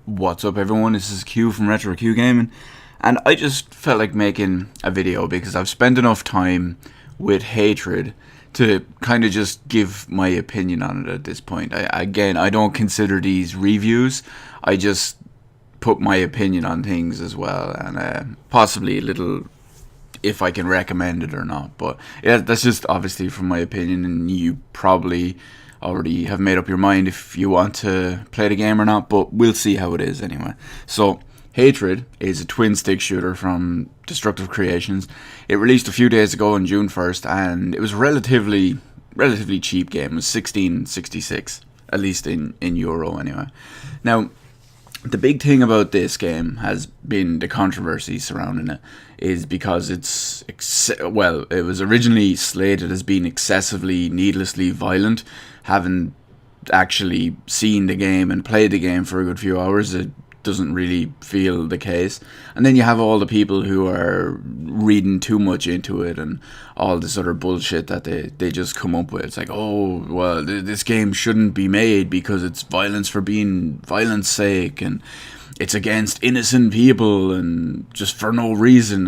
What's up, everyone? This is Q from Retro Q Gaming, and I just felt like making a video because I've spent enough time with Hatred to kind of just give my opinion on it at this point. I don't consider these reviews. I just put my opinion on things as well, and possibly a little if I can recommend it or not. But yeah, that's just obviously from my opinion, and you probably already have made up your mind if you want to play the game or not. But we'll see how it is anyway. So, Hatred is a twin stick shooter from Destructive Creations. It released a few days ago on June 1st, and it was relatively cheap game. It was 16.66, at least in euro anyway. Now, the big thing about this game has been the controversy surrounding it, is because it was originally slated as being excessively, needlessly violent. Having actually seen the game and played the game for a good few hours, it doesn't really feel the case. And then you have all the people who are reading too much into it and all this other bullshit that they just come up with. It's like, oh, well, this game shouldn't be made because it's violence for being violence sake, and it's against innocent people and just for no reason.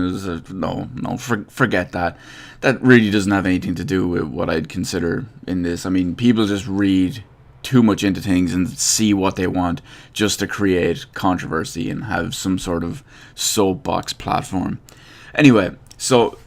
Forget that. That really doesn't have anything to do with what I'd consider in this. I mean, people just read too much into things and see what they want just to create controversy and have some sort of soapbox platform. Anyway, so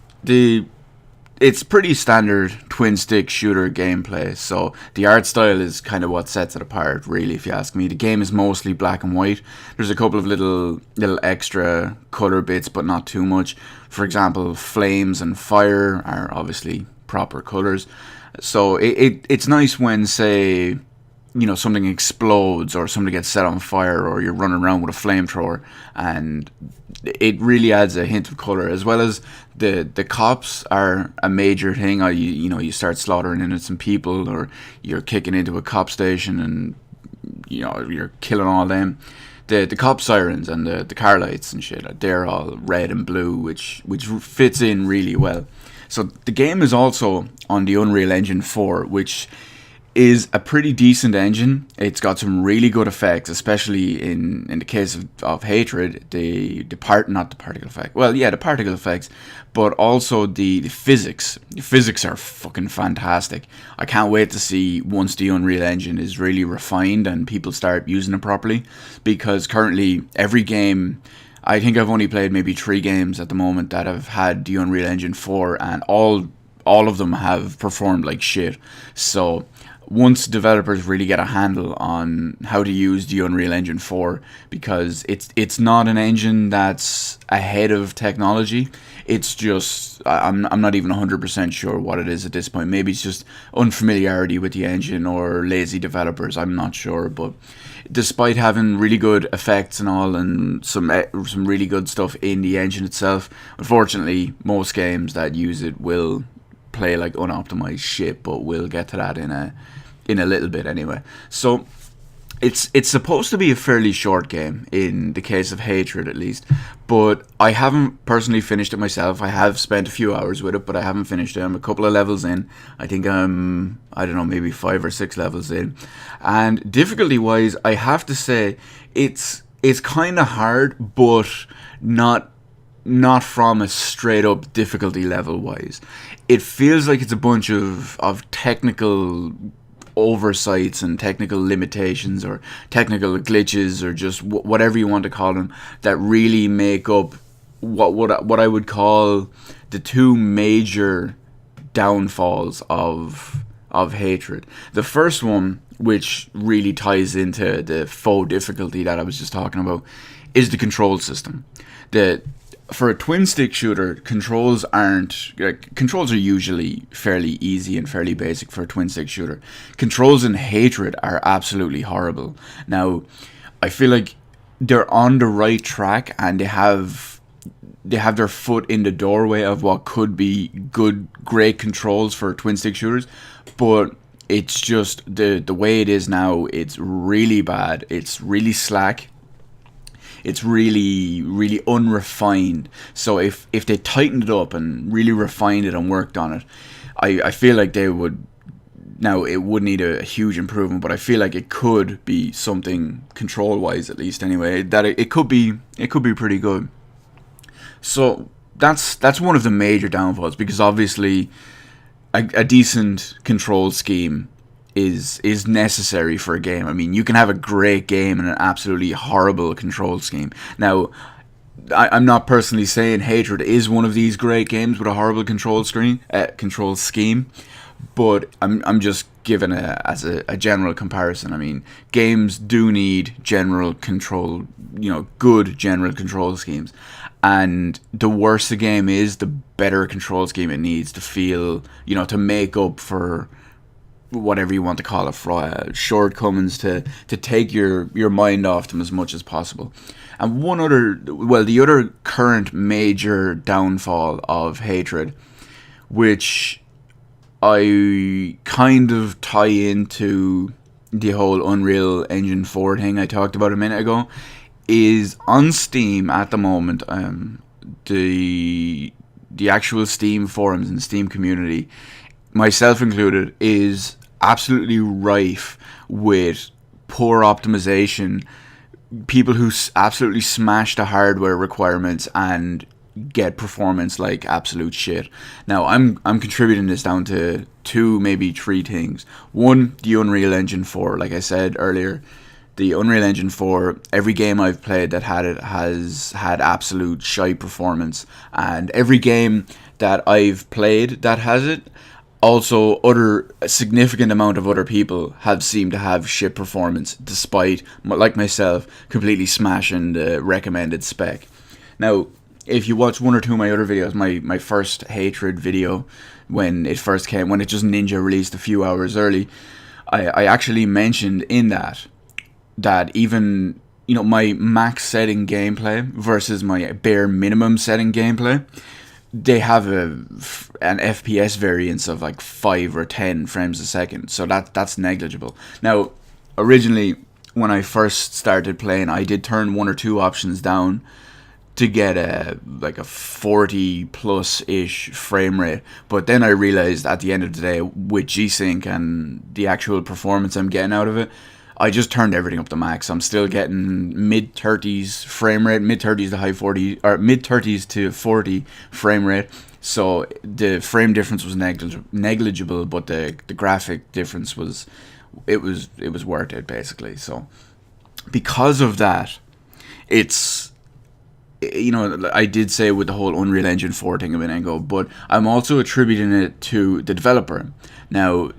it's pretty standard twin stick shooter gameplay. So the art style is kind of what sets it apart, really, if you ask me. The game is mostly black and white. There's a couple of little extra color bits, but not too much. For example, flames and fire are obviously proper colors. So it's nice when, say, something explodes or something gets set on fire or you're running around with a flamethrower, and it really adds a hint of color, as well as the cops are a major thing. You start slaughtering innocent people, or you're kicking into a cop station and you're killing all them. The cop sirens and the car lights and shit, they're all red and blue, which fits in really well. So the game is also on the Unreal Engine 4, which is a pretty decent engine. It's got some really good effects, especially in the case of Hatred, the particle effects, but also the physics. The physics are fucking fantastic. I can't wait to see once the Unreal Engine is really refined and people start using it properly, because currently every game, I think I've only played maybe 3 games at the moment that have had the Unreal Engine 4, and all of them have performed like shit. So once developers really get a handle on how to use the Unreal Engine 4, because it's not an engine that's ahead of technology. It's just, I'm not even 100% sure what it is at this point. Maybe it's just unfamiliarity with the engine or lazy developers. I'm not sure, but despite having really good effects and all, and some really good stuff in the engine itself, unfortunately, most games that use it will play like unoptimized shit, but we'll get to that in a little bit anyway. So it's supposed to be a fairly short game in the case of Hatred, at least, but I haven't personally finished it myself. I have spent a few hours with it, but I haven't finished it. I'm a couple of levels in. I think I'm, I don't know, maybe 5 or 6 levels in, and difficulty wise, I have to say it's kind of hard, but not from a straight up difficulty level wise. It feels like it's a bunch of technical oversights and technical limitations or technical glitches, or just whatever you want to call them, that really make up what I would call the 2 major downfalls of Hatred. The first one, which really ties into the faux difficulty that I was just talking about, is the control system. For a twin stick shooter, controls are usually fairly easy and fairly basic for a twin stick shooter. Controls in Hatred are absolutely horrible. Now, I feel like they're on the right track, and they have their foot in the doorway of what could be great controls for twin stick shooters, but it's just the way it is now. It's really bad. It's really slack. It's really, really unrefined. So if they tightened it up and really refined it and worked on it, I feel like they would Now, it would need a huge improvement, but I feel like it could be something control-wise, at least anyway. That it could be pretty good. So that's one of the major downfalls, because obviously a decent control scheme is necessary for a game. I mean, you can have a great game and an absolutely horrible control scheme. Now, I'm not personally saying Hatred is one of these great games with a horrible control scheme, but I'm just giving as a general comparison. I mean, games do need general control, good general control schemes, and the worse the game is, the better control scheme it needs to feel, to make up for whatever you want to call it, shortcomings, to take your mind off them as much as possible. And the other current major downfall of Hatred, which I kind of tie into the whole Unreal Engine 4 thing I talked about a minute ago, is on Steam at the moment. The actual Steam forums and Steam community, myself included, is absolutely rife with poor optimization, people who absolutely smash the hardware requirements and get performance like absolute shit. Now, I'm contributing this down to 2, maybe 3 things. One, the Unreal Engine 4. Like I said earlier, the Unreal Engine 4, every game I've played that had it has had absolute shite performance, and every game that I've played that has it, also a significant amount of other people have seemed to have shit performance, despite, like myself, completely smashing the recommended spec. Now, if you watch 1 or 2 of my other videos, my first Hatred video, when it just Ninja released a few hours early, I actually mentioned in that even, my max setting gameplay versus my bare minimum setting gameplay, they have an FPS variance of like 5 or 10 frames a second, so that's negligible. Now, originally, when I first started playing, I did turn 1 or 2 options down to get a 40 plus ish frame rate, but then I realized at the end of the day, with G-Sync and the actual performance I'm getting out of it, I just turned everything up to max. I'm still getting mid-30s frame rate, mid-30s to high 40, or mid-30s to 40 frame rate. So the frame difference was negligible, but the graphic difference was worth it, basically. So because of that, it's, I did say with the whole Unreal Engine 4 thing a minute ago, but I'm also attributing it to the developer. Now,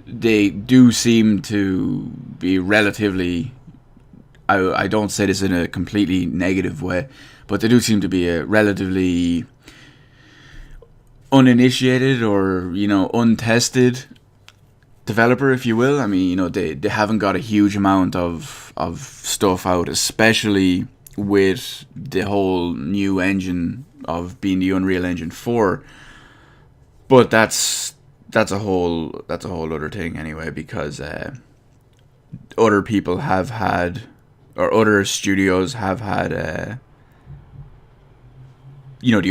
they do seem to be relatively, I don't say this in a completely negative way, but they do seem to be a relatively uninitiated or, untested developer, if you will. I mean, they haven't got a huge amount of stuff out, especially with the whole new engine of being the Unreal Engine 4. But that's a whole other thing anyway, because other people have had, or other studios have had the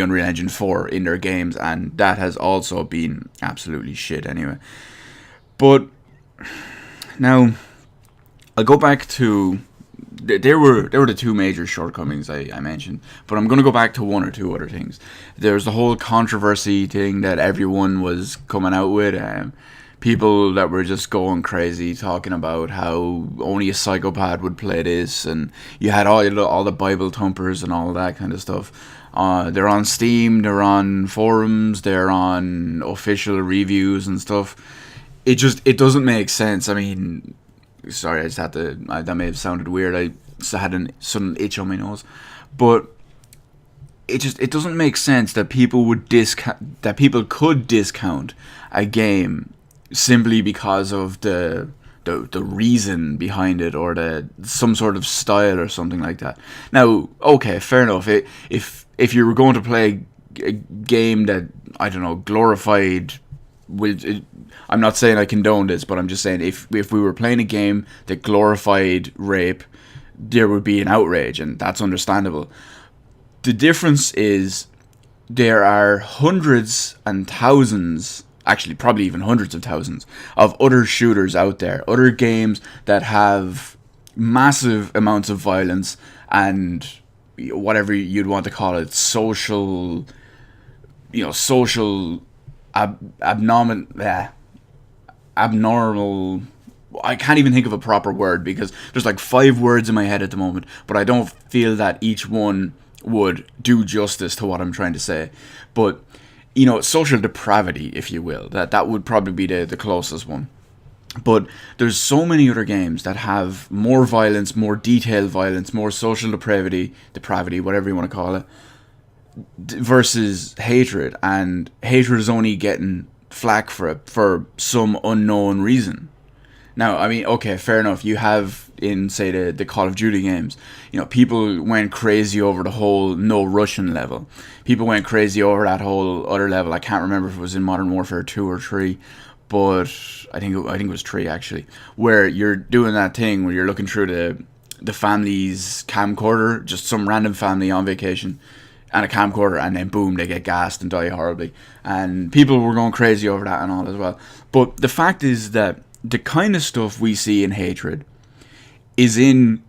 Unreal Engine 4 in their games, and that has also been absolutely shit anyway. But now I'll go back to there were the 2 major shortcomings I mentioned, but I'm going to go back to 1 or 2 other things. There's the whole controversy thing that everyone was coming out with, people that were just going crazy talking about how only a psychopath would play this, and you had all the Bible thumpers and all that kind of stuff. They're on Steam, they're on forums, they're on official reviews and stuff. It doesn't make sense. I mean, sorry, I just had to. That may have sounded weird. I just had a sudden itch on my nose, but it doesn't make sense that people could discount a game simply because of the reason behind it, or some sort of style or something like that. Now, okay, fair enough. If you were going to play a game that, I don't know, glorified. I'm not saying I condone this, but I'm just saying if we were playing a game that glorified rape, there would be an outrage, and that's understandable. The difference is there are hundreds and thousands actually probably even hundreds of thousands of other shooters out there, other games that have massive amounts of violence and whatever you'd want to call it, social, social abnormal. I can't even think of a proper word because there's like 5 words in my head at the moment, but I don't feel that each one would do justice to what I'm trying to say. But social depravity, if you will, that would probably be the closest one. But there's so many other games that have more violence, more detailed violence, more social depravity, whatever you want to call it, versus Hatred. And Hatred is only getting flack for it for some unknown reason. Now, I mean, okay, fair enough. You have in, say, the Call of Duty games, people went crazy over the whole no Russian level. People went crazy over that whole other level. I can't remember if it was in Modern Warfare 2 or 3, but I think it was 3 actually, where you're doing that thing where you're looking through the family's camcorder, just some random family on vacation, and a camcorder, and then boom, they get gassed and die horribly. And people were going crazy over that and all as well. But the fact is that the kind of stuff we see in Hatred is in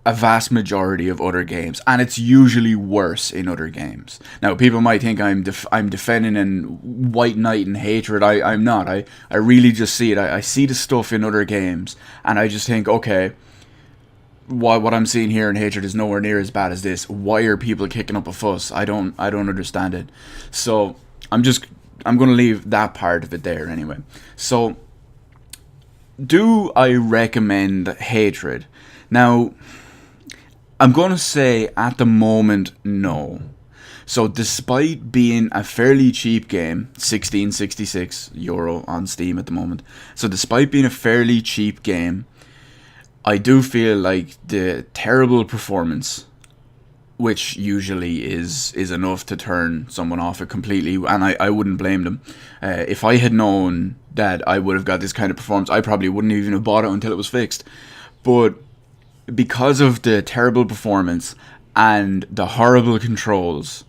a vast majority of other games, and it's usually worse in other games. Now, people might think I'm defending and white knight in Hatred. I'm not. I really just see it. I see the stuff in other games, and I just think, okay, what I'm seeing here in Hatred is nowhere near as bad as this. Why are people kicking up a fuss? I don't understand it. So I'm going to leave that part of it there anyway. So, do I recommend Hatred? Now, I'm going to say at the moment, no. So despite being a fairly cheap game, €16.66 on Steam at the moment. So despite being a fairly cheap game, I do feel like the terrible performance, which usually is enough to turn someone off it completely, and I wouldn't blame them. If I had known that I would have got this kind of performance, I probably wouldn't even have bought it until it was fixed. But because of the terrible performance and the horrible controls,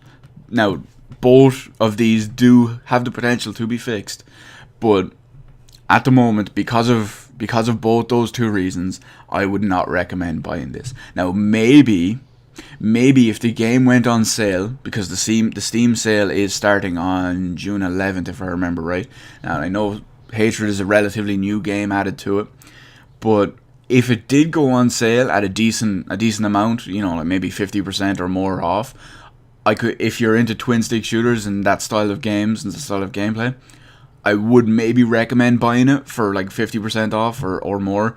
now both of these do have the potential to be fixed, but at the moment, because of both those two reasons, I would not recommend buying this. Now, maybe if the game went on sale, because the Steam sale is starting on June 11th, if I remember right. Now, I know Hatred is a relatively new game added to it, but if it did go on sale at a decent amount, like maybe 50% or more off, if you're into twin stick shooters and that style of games and the style of gameplay, I would maybe recommend buying it for like 50% off or more.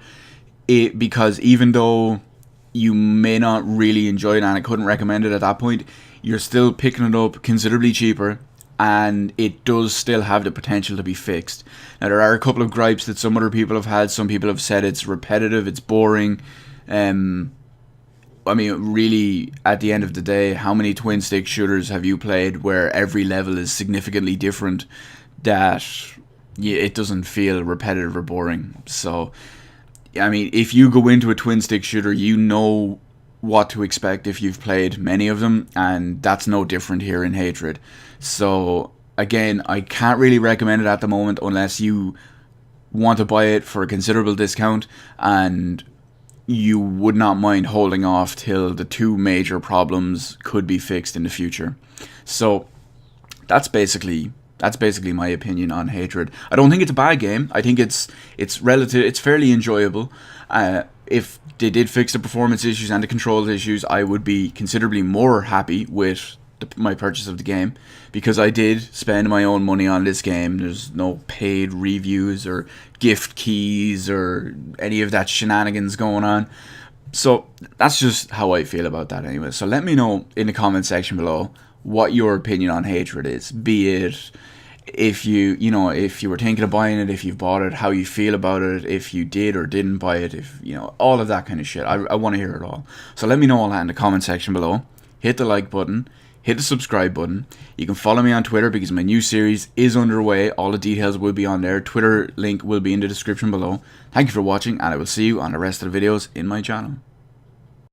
Because even though you may not really enjoy it and I couldn't recommend it at that point, you're still picking it up considerably cheaper, and it does still have the potential to be fixed. Now, there are a couple of gripes that some other people have had. Some people have said it's repetitive, it's boring. I mean, really, at the end of the day, how many twin stick shooters have you played where every level is significantly different, that it doesn't feel repetitive or boring? So, I mean, if you go into a twin stick shooter, you know what to expect if you've played many of them, and that's no different here in Hatred. So again, I can't really recommend it at the moment unless you want to buy it for a considerable discount and you would not mind holding off till the two major problems could be fixed in the future. So that's basically my opinion on Hatred. I don't think it's a bad game. I think it's fairly enjoyable. If they did fix the performance issues and the control issues, I would be considerably more happy with my purchase of the game, because I did spend my own money on this game. There's no paid reviews or gift keys or any of that shenanigans going on. So that's just how I feel about that anyway. So let me know in the comment section below what your opinion on Hatred is. Be it if you were thinking of buying it, if you've bought it, how you feel about it, if you did or didn't buy it, if all of that kind of shit. I want to hear it all. So let me know all that in the comment section below. Hit the like button. Hit the subscribe button. You can follow me on Twitter because my new series is underway. All the details will be on there. Twitter link will be in the description below. Thank you for watching, and I will see you on the rest of the videos in my channel.